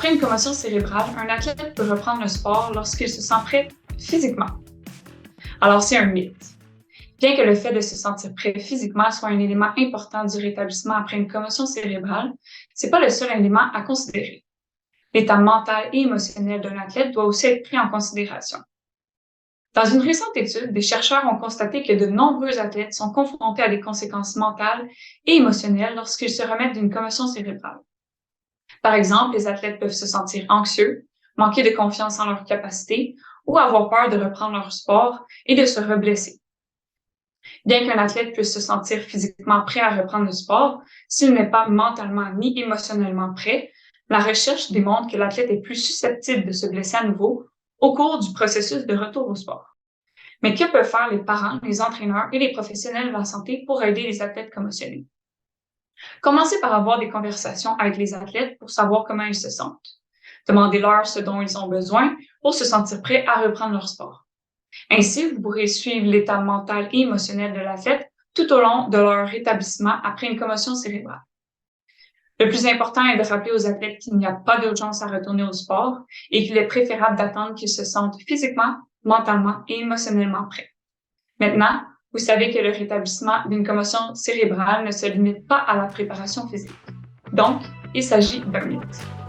Après une commotion cérébrale, un athlète peut reprendre le sport lorsqu'il se sent prêt physiquement. Alors, c'est un mythe. Bien que le fait de se sentir prêt physiquement soit un élément important du rétablissement après une commotion cérébrale, c'est pas le seul élément à considérer. L'état mental et émotionnel d'un athlète doit aussi être pris en considération. Dans une récente étude, des chercheurs ont constaté que de nombreux athlètes sont confrontés à des conséquences mentales et émotionnelles lorsqu'ils se remettent d'une commotion cérébrale. Par exemple, les athlètes peuvent se sentir anxieux, manquer de confiance en leurs capacités ou avoir peur de reprendre leur sport et de se reblesser. Bien qu'un athlète puisse se sentir physiquement prêt à reprendre le sport, s'il n'est pas mentalement ni émotionnellement prêt, la recherche démontre que l'athlète est plus susceptible de se blesser à nouveau au cours du processus de retour au sport. Mais que peuvent faire les parents, les entraîneurs et les professionnels de la santé pour aider les athlètes commotionnés? Commencez par avoir des conversations avec les athlètes pour savoir comment ils se sentent. Demandez-leur ce dont ils ont besoin pour se sentir prêts à reprendre leur sport. Ainsi, vous pourrez suivre l'état mental et émotionnel de l'athlète tout au long de leur rétablissement après une commotion cérébrale. Le plus important est de rappeler aux athlètes qu'il n'y a pas d'urgence à retourner au sport et qu'il est préférable d'attendre qu'ils se sentent physiquement, mentalement et émotionnellement prêts. Maintenant, vous savez que le rétablissement d'une commotion cérébrale ne se limite pas à la préparation physique. Donc, il s'agit d'un mythe.